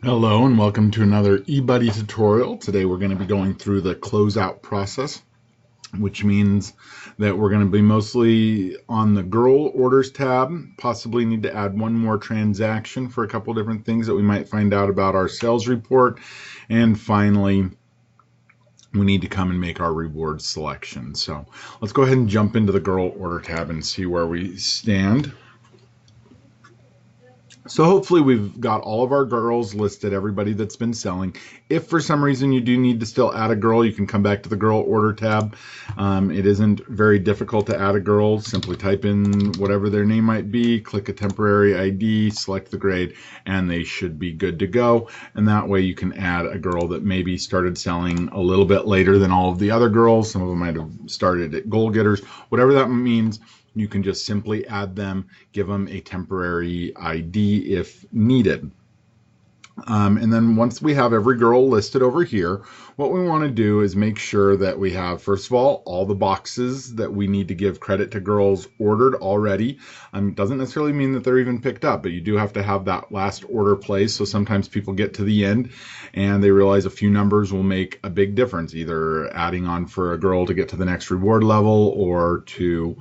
Hello and welcome to another eBuddy tutorial. Today we're going to be going through the closeout process, which means that we're going to be mostly on the girl orders tab, possibly need to add one more transaction for a couple different things that we might find out about our sales report, and finally we need to come and make our reward selection. So let's go ahead and jump into the girl order tab and see where we stand. So hopefully we've got all of our girls listed, everybody that's been selling. If for some reason you do need to still add a girl, you can come back to the girl order tab. It isn't very difficult to add a girl. Simply type in whatever their name might be, click a temporary ID, select the grade, and they should be good to go. And that way you can add a girl that maybe started selling a little bit later than all of the other girls. Some of them might have started at goal getters, whatever that means. You can just simply add them, give them a temporary ID if needed. And then once we have every girl listed over here, what we want to do is make sure that we have, first of all the boxes that we need to give credit to girls ordered already. Doesn't necessarily mean that they're even picked up, but you do have to have that last order placed. So sometimes people get to the end and they realize a few numbers will make a big difference, either adding on for a girl to get to the next reward level or to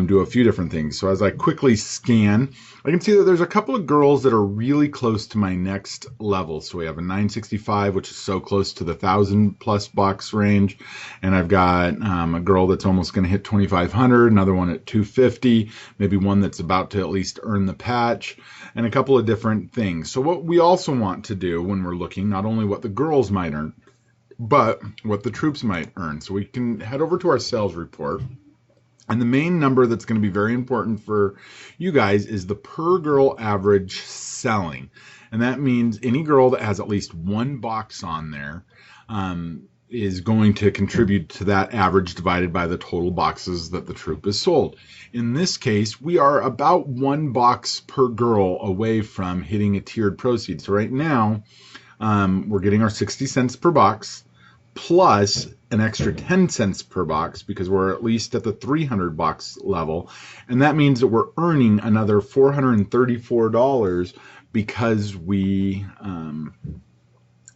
do a few different things. So as I quickly scan, I can see that there's a couple of girls that are really close to my next level. So we have a 965, which is so close to the 1,000+ box range. And I've got a girl that's almost going to hit 2,500, another one at 250, maybe one that's about to at least earn the patch, and a couple of different things. So what we also want to do when we're looking, not only what the girls might earn, but what the troops might earn. So we can head over to our sales report. And the main number that's going to be very important for you guys is the per girl average selling. And that means any girl that has at least one box on there is going to contribute to that average divided by the total boxes that the troop has sold. In this case, we are about one box per girl away from hitting a tiered proceed. So right now, we're getting our 60 cents per box plus an extra 10 cents per box because we're at least at the 300 box level. And that means that we're earning another $434 because we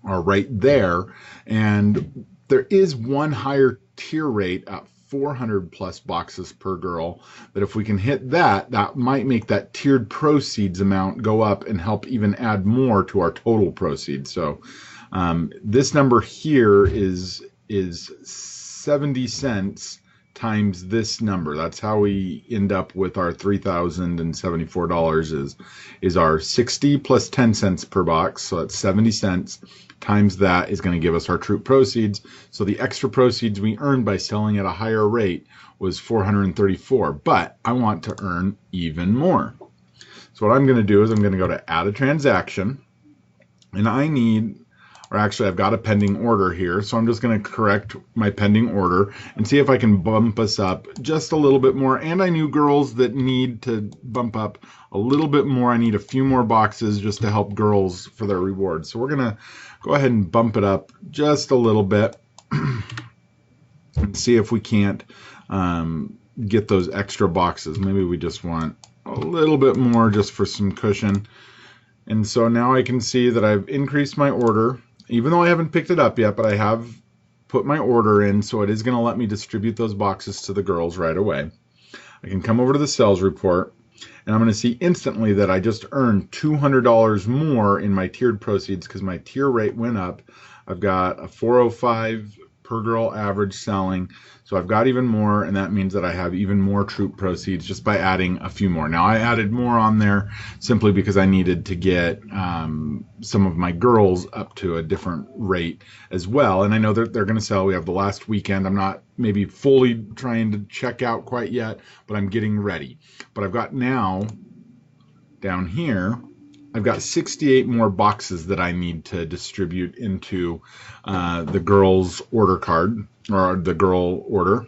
are right there. And there is one higher tier rate at 400+ boxes per girl, that if we can hit that, that might make that tiered proceeds amount go up and help even add more to our total proceeds. So this number here is 70 cents times this number. That's how we end up with our $3,074 is our 60 plus 10 cents per box. So that's 70 cents times that is going to give us our troop proceeds. So the extra proceeds we earned by selling at a higher rate was 434, but I want to earn even more. So what I'm going to do is I'm going to go to add a transaction, and I need, or actually I've got a pending order here, so I'm just going to correct my pending order and see if I can bump us up just a little bit more. And I knew girls that need to bump up a little bit more. I need a few more boxes just to help girls for their reward. So we're going to go ahead and bump it up just a little bit and see if we can't get those extra boxes. Maybe we just want a little bit more just for some cushion. And so now I can see that I've increased my order, even though I haven't picked it up yet, but I have put my order in, so it is going to let me distribute those boxes to the girls right away. I can come over to the sales report, and I'm going to see instantly that I just earned $200 more in my tiered proceeds because my tier rate went up. I've got a 405 per girl average selling, so I've got even more, and that means that I have even more troop proceeds just by adding a few more. Now I added more on there simply because I needed to get some of my girls up to a different rate as well, and I know that they're going to sell. We have the last weekend. I'm not maybe fully trying to check out quite yet, but I'm getting ready. But I've got now down here, I've got 68 more boxes that I need to distribute into the girls order card, or the girl order.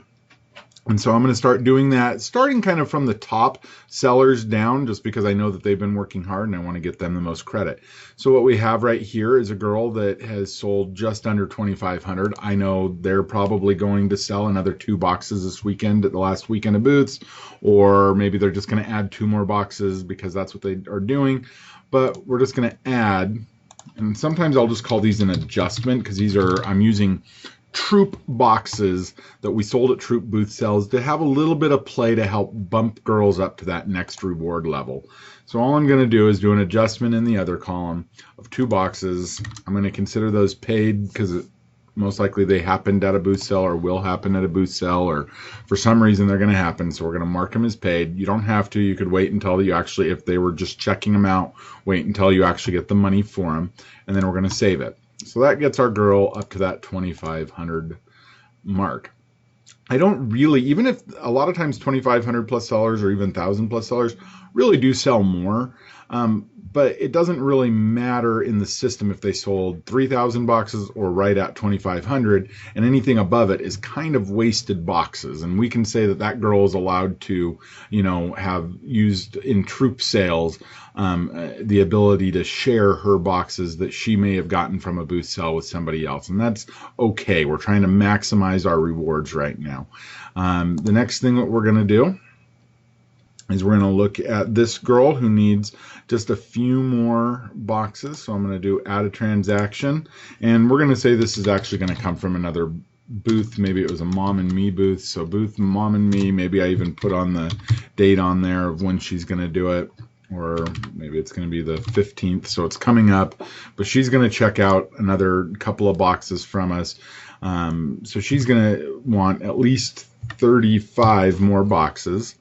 And so I'm going to start doing that, starting kind of from the top sellers down, just because I know that they've been working hard and I want to get them the most credit. So what we have right here is a girl that has sold just under 2,500. I know they're probably going to sell another 2 boxes this weekend at the last weekend of booths, or maybe they're just going to add 2 more boxes because that's what they are doing. But we're just going to add And sometimes I'll just call these an adjustment because I'm using troop boxes that we sold at troop booth sales to have a little bit of play to help bump girls up to that next reward level. So all I'm going to do is do an adjustment in the other column of 2 boxes. I'm going to consider those paid because most likely they happened at a booth sale or will happen at a booth sale, or for some reason they're going to happen. So we're going to mark them as paid. You don't have to. You could wait until you actually, if they were just checking them out, wait until you actually get the money for them, and then we're going to save it. So that gets our girl up to that 2,500 mark. I don't really, even if a lot of times 2,500 plus sellers or even 1,000 plus sellers really do sell more, but it doesn't really matter in the system if they sold 3,000 boxes or right at 2,500, and anything above it is kind of wasted boxes. And we can say that that girl is allowed to, have used in troop sales the ability to share her boxes that she may have gotten from a booth sale with somebody else. And that's okay. We're trying to maximize our rewards right now. The next thing that we're going to do is we're going to look at this girl who needs just a few more boxes. So I'm going to do add a transaction, and we're going to say this is actually going to come from another booth. Maybe it was a Mom and Me booth. So booth Mom and Me, maybe I even put on the date on there of when she's going to do it, or maybe it's going to be the 15th. So it's coming up, but she's going to check out another couple of boxes from us. So she's going to want at least 35 more boxes.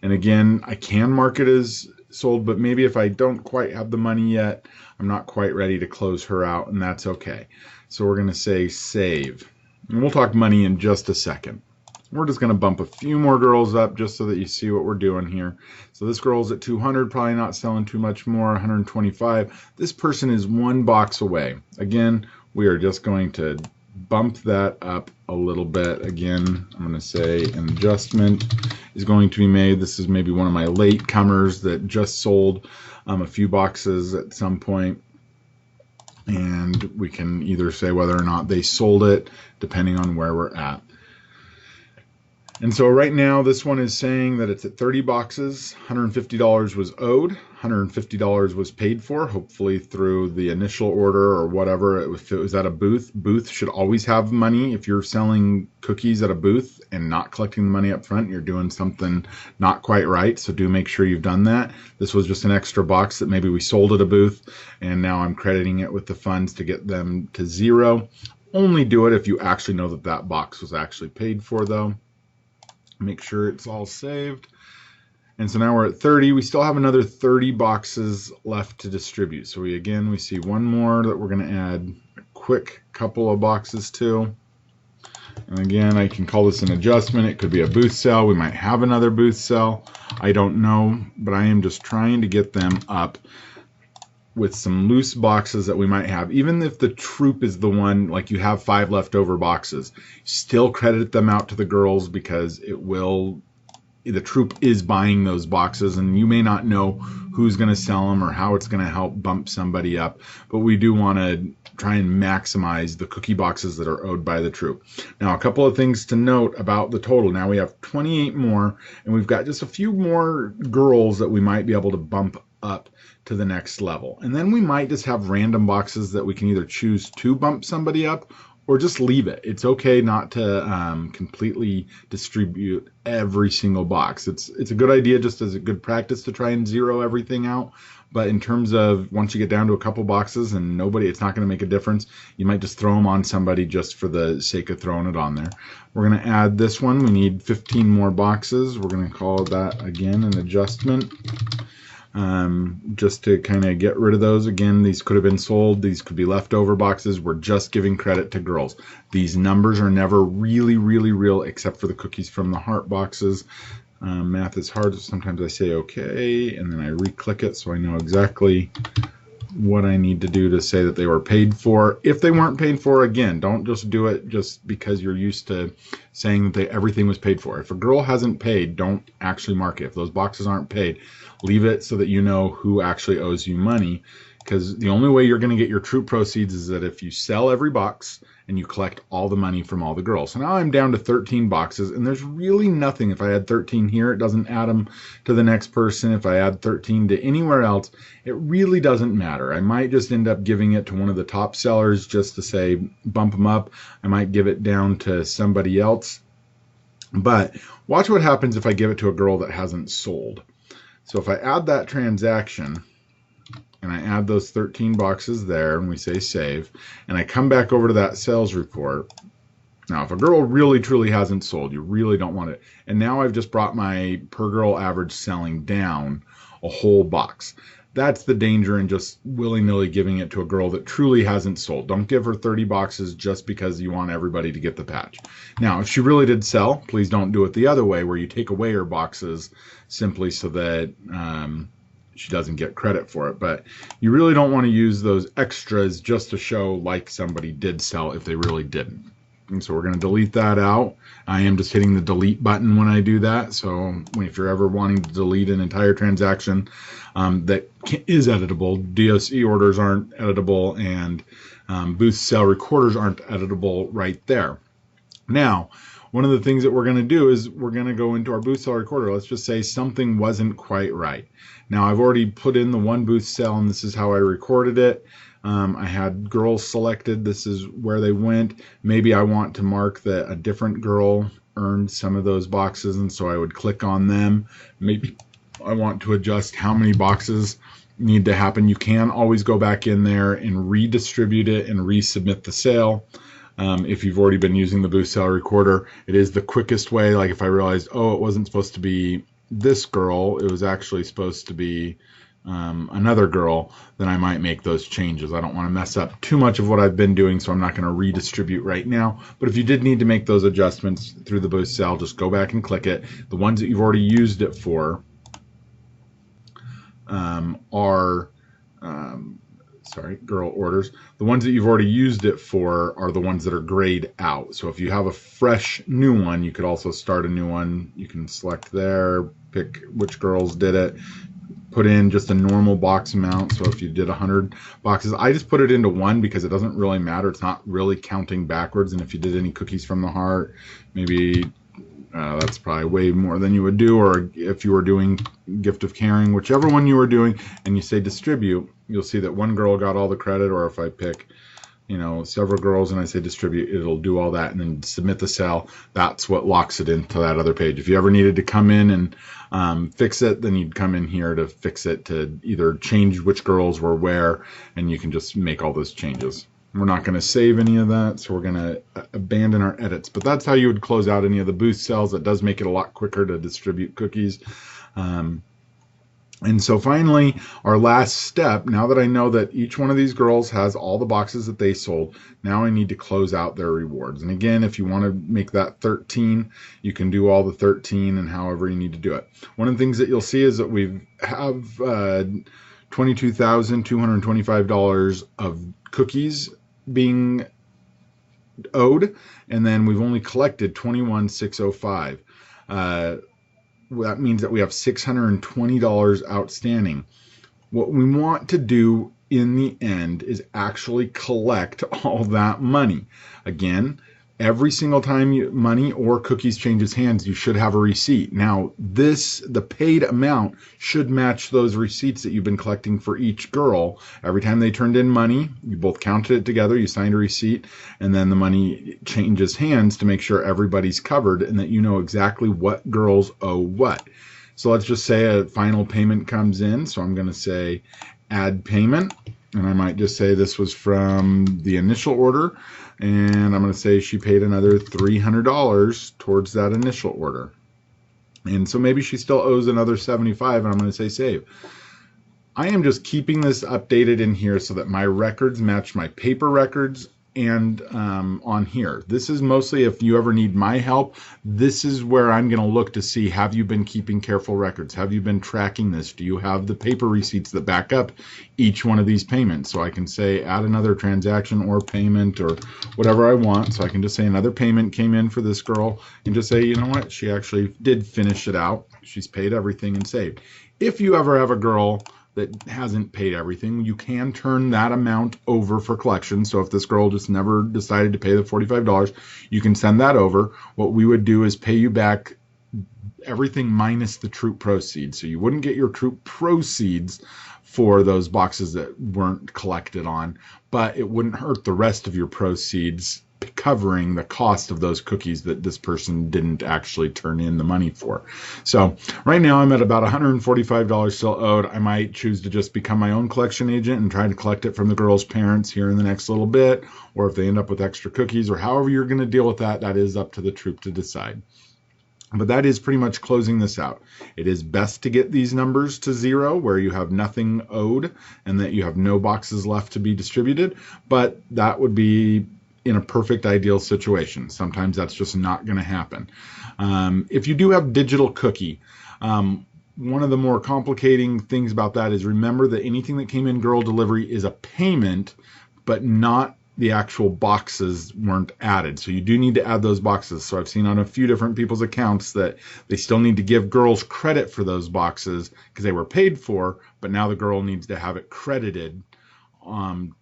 And again, I can mark it as sold, but maybe if I don't quite have the money yet, I'm not quite ready to close her out, and that's okay. So we're going to say save. And we'll talk money in just a second. We're just going to bump a few more girls up just so that you see what we're doing here. So this girl's at 200, probably not selling too much more, 125. This person is 1 box away. Again, we are just going to bump that up a little bit. Again, I'm going to say an adjustment is going to be made. This is maybe one of my late comers that just sold a few boxes at some point, and we can either say whether or not they sold it depending on where we're at. And so right now this one is saying that it's at 30 boxes, $150 was owed, $150 was paid for, hopefully through the initial order or whatever. If it was at a booth, booth should always have money. If you're selling cookies at a booth and not collecting the money up front, you're doing something not quite right. So do make sure you've done that. This was just an extra box that maybe we sold at a booth, and now I'm crediting it with the funds to get them to 0. Only do it if you actually know that that box was actually paid for though. Make sure it's all saved. And so now we're at 30. We still have another 30 boxes left to distribute. So we see one more that we're going to add a quick couple of boxes to. And again, I can call this an adjustment. It could be a booth sale. We might have another booth sale. I don't know, but I am just trying to get them up with some loose boxes that we might have. Even if the troop is the one, like you have 5 leftover boxes, still credit them out to the girls because the troop is buying those boxes, and you may not know who's going to sell them or how it's going to help bump somebody up, but we do want to try and maximize the cookie boxes that are owed by the troop. Now, a couple of things to note about the total. Now we have 28 more, and we've got just a few more girls that we might be able to bump up to the next level. And then we might just have random boxes that we can either choose to bump somebody up or just leave it. It's okay not to completely distribute every single box. It's a good idea just as a good practice to try and zero everything out. But in terms of once you get down to a couple boxes and it's not going to make a difference, you might just throw them on somebody just for the sake of throwing it on there. We're going to add this one. We need 15 more boxes. We're going to call that again an adjustment. Just to kind of get rid of those. Again, these could have been sold. These could be leftover boxes. We're just giving credit to girls. These numbers are never really, really real except for the cookies from the heart boxes. Math is hard. Sometimes I say okay, and then I re-click it so I know exactly what I need to do to say that they were paid for. If they weren't paid for, again, don't just do it just because you're used to saying that everything was paid for. If a girl hasn't paid, don't actually mark it. If those boxes aren't paid, leave it so that you know who actually owes you money. because the only way you're going to get your true proceeds is that if you sell every box and you collect all the money from all the girls. So now I'm down to 13 boxes, and there's really nothing. If I add 13 here, it doesn't add them to the next person. If I add 13 to anywhere else, it really doesn't matter. I might just end up giving it to one of the top sellers just to say bump them up. I might give it down to somebody else. But watch what happens if I give it to a girl that hasn't sold. So if I add that transaction, and I add those 13 boxes there, and we say save, and I come back over to that sales report. Now, if a girl really truly hasn't sold, you really don't want it. And now I've just brought my per girl average selling down a whole box. That's the danger in just willy-nilly giving it to a girl that truly hasn't sold. Don't give her 30 boxes just because you want everybody to get the patch. Now, if she really did sell, please don't do it the other way where you take away her boxes simply so that she doesn't get credit for it. But you really don't want to use those extras just to show like somebody did sell if they really didn't. And so we're going to delete that out. I am just hitting the delete button when I do that. So if you're ever wanting to delete an entire transaction that is editable, DOC orders aren't editable, and boost sale recorders aren't editable right there. Now, one of the things that we're going to do is we're going to go into our boost sale recorder. Let's just say something wasn't quite right. Now, I've already put in the one boost sale, and this is how I recorded it. I had girls selected. This is where they went. Maybe I want to mark that a different girl earned some of those boxes, and so I would click on them. Maybe I want to adjust how many boxes need to happen. You can always go back in there and redistribute it and resubmit the sale. If you've already been using the boost sale recorder, it is the quickest way. Like if I realized, oh, it wasn't supposed to be this girl, it was actually supposed to be another girl, then I might make those changes. I don't want to mess up too much of what I've been doing, so I'm not going to redistribute right now. But if you did need to make those adjustments through the boost sale, just go back and click it. The ones that you've already used it for are girl orders. The ones that you've already used it for are the ones that are grayed out. So if you have a fresh new one, you could also start a new one. You can select there, pick which girls did it, put in just a normal box amount. So if you did 100 boxes, I just put it into one because it doesn't really matter. It's not really counting backwards. And if you did any cookies from the heart, maybe that's probably way more than you would do. Or if you were doing gift of caring, whichever one you were doing, and you say distribute, you'll see that one girl got all the credit. Or if I pick, several girls and I say distribute, it'll do all that and then submit the sale. That's what locks it into that other page. If you ever needed to come in and fix it, then you'd come in here to fix it, to either change which girls were where, and you can just make all those changes. We're not going to save any of that, so we're going to abandon our edits. But that's how you would close out any of the boost sales. That does make it a lot quicker to distribute cookies. And so finally, our last step, now that I know that each one of these girls has all the boxes that they sold, now I need to close out their rewards. And again, if you want to make that 13, you can do all the 13 and however you need to do it. One of the things that you'll see is that we have $22,225 of cookies being owed, and then we've only collected $21,605. That means that we have $620 outstanding. What we want to do in the end is actually collect all that money. Again, every single time money or cookies changes hands, you should have a receipt. Now, the paid amount should match those receipts that you've been collecting for each girl. Every time they turned in money, you both counted it together, you signed a receipt, and then the money changes hands to make sure everybody's covered and that you know exactly what girls owe what. So let's just say a final payment comes in. So I'm going to say add payment, and I might just say this was from the initial order. And I'm going to say she paid another $300 towards that initial order. And so maybe she still owes another $75, and I'm going to say save. I am just keeping this updated in here so that my records match my paper records and on here. This is mostly if you ever need my help. This is where I'm going to look to see, have you been keeping careful records? Have you been tracking this? Do you have the paper receipts that back up each one of these payments? So I can say add another transaction or payment or whatever I want. So I can just say another payment came in for this girl and just say, you know what, she actually did finish it out. She's paid everything and saved. If you ever have a girl that hasn't paid everything, you can turn that amount over for collection. So if this girl just never decided to pay the $45, you can send that over. What we would do is pay you back everything minus the troop proceeds. So you wouldn't get your troop proceeds for those boxes that weren't collected on, but it wouldn't hurt the rest of your proceeds covering the cost of those cookies that this person didn't actually turn in the money for. So right now I'm at about $145 still owed. I might choose to just become my own collection agent and try to collect it from the girl's parents here in the next little bit, or if they end up with extra cookies, or however you're going to deal with that, that is up to the troop to decide. But that is pretty much closing this out. It is best to get these numbers to 0 where you have nothing owed and that you have no boxes left to be distributed, but that would be in a perfect ideal situation. Sometimes that's just not going to happen. If you do have digital cookie, one of the more complicating things about that is remember that anything that came in girl delivery is a payment, but not the actual boxes weren't added. So you do need to add those boxes. So I've seen on a few different people's accounts that they still need to give girls credit for those boxes because they were paid for, but now the girl needs to have it credited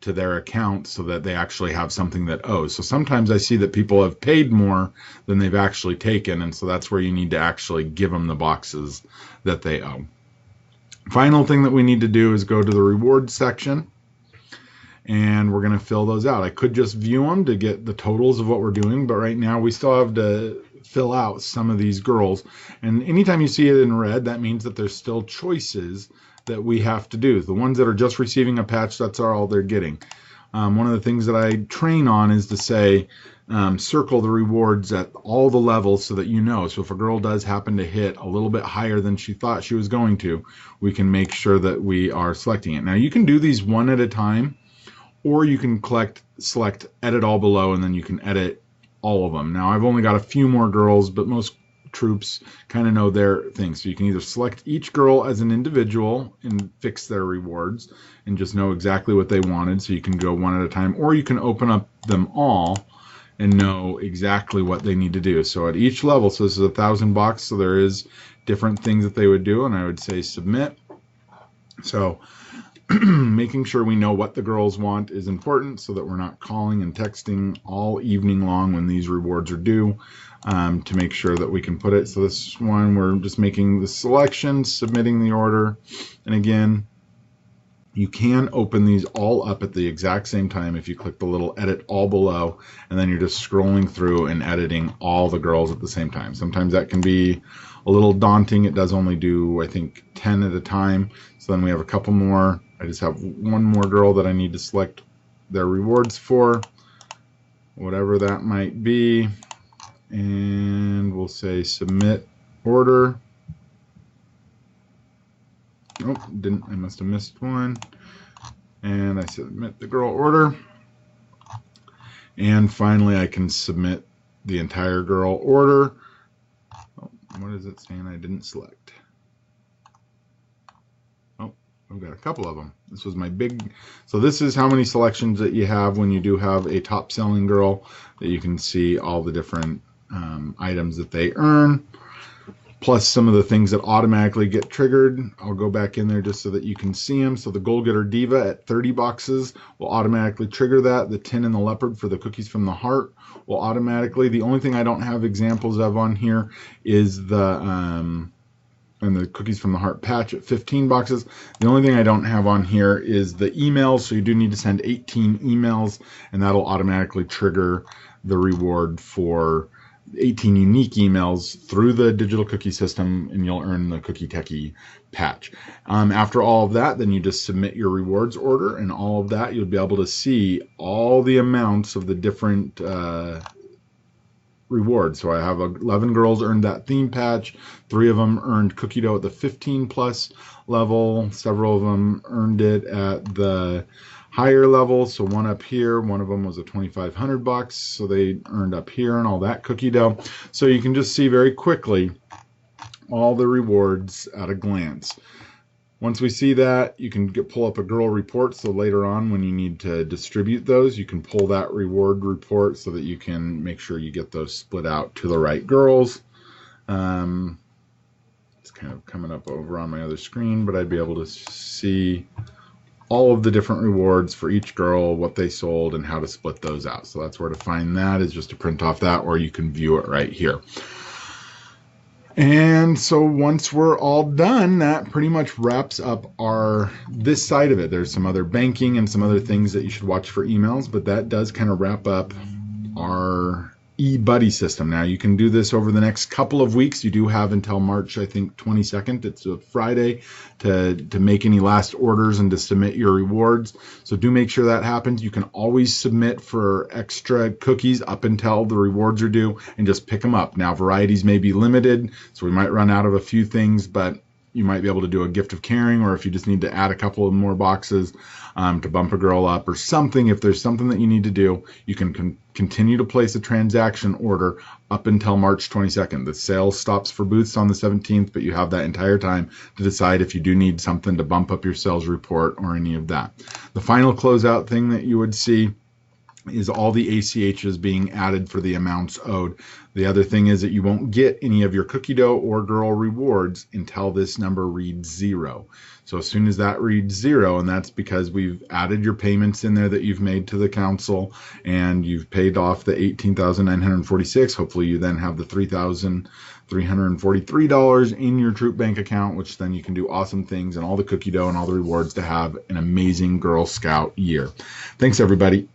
to their account so that they actually have something that owes. So sometimes I see that people have paid more than they've actually taken, and so that's where you need to actually give them the boxes that they owe. Final thing that we need to do is go to the rewards section, and we're going to fill those out. I could just view them to get the totals of what we're doing, but right now we still have to fill out some of these girls. And anytime you see it in red, that means that there's still choices that we have to do. The ones that are just receiving a patch, that's all they're getting. One of the things that I train on is to say, circle the rewards at all the levels so that you know. So if a girl does happen to hit a little bit higher than she thought she was going to, we can make sure that we are selecting it. Now you can do these one at a time, or you can select edit all below, and then you can edit all of them. Now I've only got a few more girls, but most troops kind of know their thing. So you can either select each girl as an individual and fix their rewards and just know exactly what they wanted, so you can go one at a time, or you can open up them all and know exactly what they need to do. So at each level, so this is 1,000 bucks, so there is different things that they would do, and I would say submit. So making sure we know what the girls want is important so that we're not calling and texting all evening long when these rewards are due, to make sure that we can put it. So this one, we're just making the selection, submitting the order, and again, you can open these all up at the exact same time if you click the little edit all below, and then you're just scrolling through and editing all the girls at the same time. Sometimes that can be a little daunting. It does only do, I think, 10 at a time. So then we have a couple more. I just have one more girl that I need to select their rewards for, whatever that might be. And we'll say submit order. Oh, didn't, I must have missed one. And I submit the girl order. And finally, I can submit the entire girl order. Oh, what is it saying I didn't select? Oh, I've got a couple of them. This was my big, so this is how many selections that you have when you do have a top selling girl, that you can see all the different items that they earn, plus some of the things that automatically get triggered. I'll go back in there just so that you can see them. So the Goal Getter Diva at 30 boxes will automatically trigger that. The Tin and the Leopard for the Cookies from the Heart will automatically. The only thing I don't have examples of on here is the and the Cookies from the Heart patch at 15 boxes. The only thing I don't have on here is the emails, so you do need to send 18 emails, and that'll automatically trigger the reward for 18 unique emails through the digital cookie system, and you'll earn the Cookie Techie patch. After all of that, then you just submit your rewards order, and all of that, you'll be able to see all the amounts of the different rewards. So I have 11 girls earned that theme patch, 3 of them earned cookie dough at the 15 plus level, several of them earned it at the higher level. So one up here, one of them was a 2,500 bucks, so they earned up here and all that cookie dough. So you can just see very quickly all the rewards at a glance. Once we see that, you can pull up a girl report, so later on when you need to distribute those, you can pull that reward report so that you can make sure you get those split out to the right girls. It's kind of coming up over on my other screen, but I'd be able to see all of the different rewards for each girl, what they sold, and how to split those out. So that's where to find that, is just to print off that, or you can view it right here. And so once we're all done, that pretty much wraps up this side of it. There's some other banking and some other things that you should watch for emails, but that does kind of wrap up our eBuddy system. Now you can do this over the next couple of weeks. You do have until March, I think, 22nd. It's a Friday to make any last orders and to submit your rewards. So do make sure that happens. You can always submit for extra cookies up until the rewards are due and just pick them up. Now varieties may be limited, so we might run out of a few things, but you might be able to do a gift of caring, or if you just need to add a couple of more boxes to bump a girl up or something. If there's something that you need to do, you can continue to place a transaction order up until March 22nd. The sale stops for booths on the 17th, but you have that entire time to decide if you do need something to bump up your sales report or any of that. The final closeout thing that you would see is all the ACHs being added for the amounts owed. The other thing is that you won't get any of your cookie dough or girl rewards until this number reads 0. So as soon as that reads 0, and that's because we've added your payments in there that you've made to the council, and you've paid off the $18,946. Hopefully you then have the $3,343 in your Troop Bank account, which then you can do awesome things and all the cookie dough and all the rewards to have an amazing Girl Scout year. Thanks, everybody.